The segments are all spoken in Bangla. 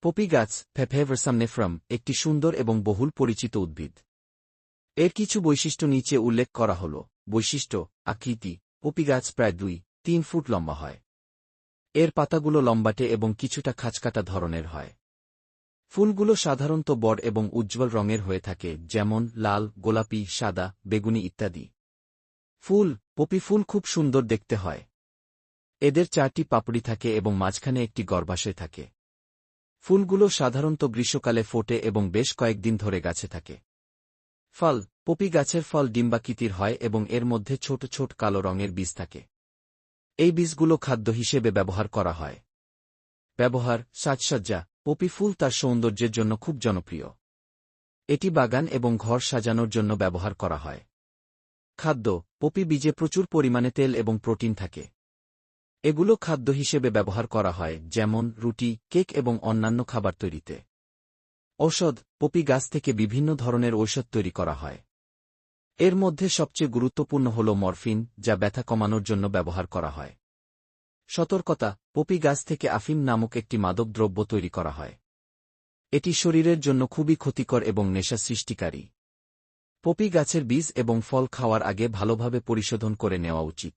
পপি গাছ ফেফেভারসামনেফ্রাম একটি সুন্দর এবং বহুল পরিচিত উদ্ভিদ। এর কিছু বৈশিষ্ট্য নিচে উল্লেখ করা হল। বৈশিষ্ট্য: আকৃতি: পপি গাছ প্রায় 2-3 ফুট লম্বা হয়। এর পাতাগুলো লম্বাটে এবং কিছুটা খাঁজকাটা ধরনের হয়। ফুলগুলো সাধারণত বড় এবং উজ্জ্বল রঙের হয়ে থাকে, যেমন লাল, গোলাপি, সাদা, বেগুনি ইত্যাদি। ফুল: পপি ফুল খুব সুন্দর দেখতে হয়। এদের 4টি পাপড়ি থাকে এবং মাঝখানে একটি গর্ভাশয় থাকে। ফুলগুলো সাধারণত গ্রীষ্মকালে ফোটে এবং বেশ কয়েকদিন ধরে গাছে থাকে। ফল: পপি গাছের ফল ডিম্বাকৃতির হয় এবং এর মধ্যে ছোট ছোট কালো রঙের বীজ থাকে। এই বীজগুলো খাদ্য হিসেবে ব্যবহার করা হয়। ব্যবহার: সাজসজ্জা: পপি ফুল তার সৌন্দর্যের জন্য খুব জনপ্রিয়। এটি বাগান এবং ঘর সাজানোর জন্য ব্যবহার করা হয়। খাদ্য: পপি বীজে প্রচুর পরিমাণে তেল এবং প্রোটিন থাকে। এগুলো খাদ্য হিসেবে ব্যবহার করা হয়, যেমন রুটি, কেক এবং অন্যান্য খাবার তৈরিতে। ঔষধ: পপি গাছ থেকে বিভিন্ন ধরনের ঔষধ তৈরি করা হয়। এর মধ্যে সবচেয়ে গুরুত্বপূর্ণ হল মরফিন, যা ব্যথা কমানোর জন্য ব্যবহার করা হয়। সতর্কতা: পপি গাছ থেকে আফিম নামক একটি মাদক দ্রব্য তৈরি করা হয়। এটি শরীরের জন্য খুবই ক্ষতিকর এবং নেশা সৃষ্টিকারী। পপি গাছের বীজ এবং ফল খাওয়ার আগে ভালোভাবে পরিশোধন করে নেওয়া উচিত।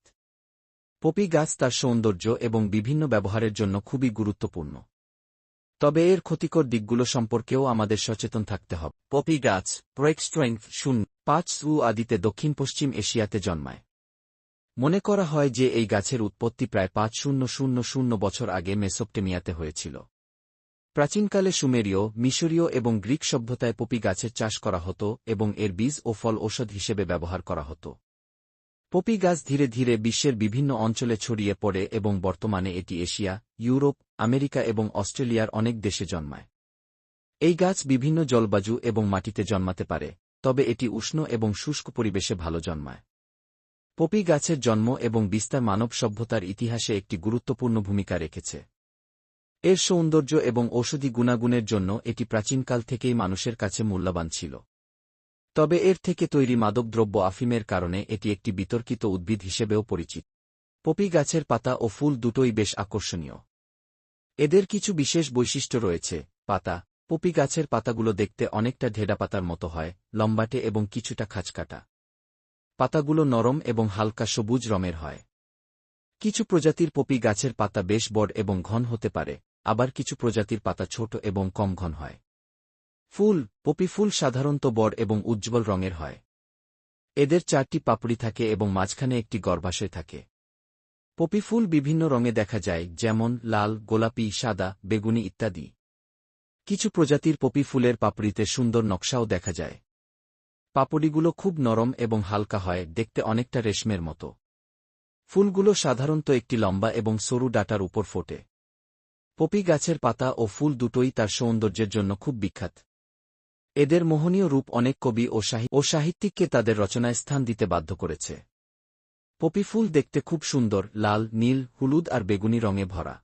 পপি গাছ তার সৌন্দর্য এবং বিভিন্ন ব্যবহারের জন্য খুবই গুরুত্বপূর্ণ। তবে এর ক্ষতিকর দিকগুলো সম্পর্কেও আমাদের সচেতন থাকতে হবে। পপি গাছ প্রোয়েক্সট্রেংথ 0.5 আদিতে দক্ষিণ-পশ্চিম এশিয়াতে জন্মায়। মনে করা হয় যে এই গাছের উৎপত্তি প্রায় 5000 বছর আগে মেসোপটেমিয়াতে হয়েছিল। প্রাচীনকালে সুমেরীয়, মিশরীয় এবং গ্রিক সভ্যতায় পপি গাছের চাষ করা হতো এবং এর বীজ ও ফল ঔষধ হিসেবে ব্যবহার করা হতো। পপি গাছ ধীরে ধীরে বিশ্বের বিভিন্ন অঞ্চলে ছড়িয়ে পড়ে এবং বর্তমানে এটি এশিয়া, ইউরোপ, আমেরিকা এবং অস্ট্রেলিয়ার অনেক দেশে জন্মায়। এই গাছ বিভিন্ন জলবায়ু এবং মাটিতে জন্মাতে পারে, তবে এটি উষ্ণ এবং শুষ্ক পরিবেশে ভালো জন্মায়। পপি গাছের জন্ম এবং বিস্তার মানব সভ্যতার ইতিহাসে একটি গুরুত্বপূর্ণ ভূমিকা রেখেছে। এর সৌন্দর্য এবং ঔষধি গুণাগুণের জন্য এটি প্রাচীনকাল থেকেই মানুষের কাছে মূল্যবান ছিল। তবে এর থেকে তৈরি মাদকদ্রব্য আফিমের কারণে এটি একটি বিতর্কিত উদ্ভিদ হিসেবেও পরিচিত। পপি গাছের পাতা ও ফুল দুটোই বেশ আকর্ষণীয়। এদের কিছু বিশেষ বৈশিষ্ট্য রয়েছে। পাতা: পপি গাছের পাতাগুলো দেখতে অনেকটা ঢেডা পাতার মতো হয়, লম্বাটে এবং কিছুটা খাঁজকাটা। পাতাগুলো নরম এবং হালকা সবুজ রঙের হয়। কিছু প্রজাতির পপি গাছের পাতা বেশ বড় এবং ঘন হতে পারে, আবার কিছু প্রজাতির পাতা ছোট এবং কম ঘন হয়। ফুল: পপি ফুল সাধারণত বড় এবং উজ্জ্বল রঙের হয়। এদের 4টি পাপড়ি থাকে এবং মাঝখানে একটি গর্ভাশয় থাকে। পপি ফুল বিভিন্ন রঙে দেখা যায়, যেমন লাল, গোলাপি, সাদা, বেগুনি ইত্যাদি। কিছু প্রজাতির পপি ফুলের পাপড়িতে সুন্দর নকশাও দেখা যায়। পাপড়িগুলো খুব নরম এবং হালকা হয়, দেখতে অনেকটা রেশমের মতো। ফুলগুলো সাধারণত একটি লম্বা এবং সরু ডাঁটার উপর ফোটে। পপি গাছের পাতা ও ফুল দুটোই তার সৌন্দর্যের জন্য খুব বিখ্যাত। এদের মোহনীয় রূপ অনেক কবি ও সাহিত্যিককে তাদের রচনায় স্থান দিতে বাধ্য করেছে। পপি ফুল দেখতে খুব সুন্দর, লাল, নীল, হলুদ আর বেগুনি রঙে ভরা।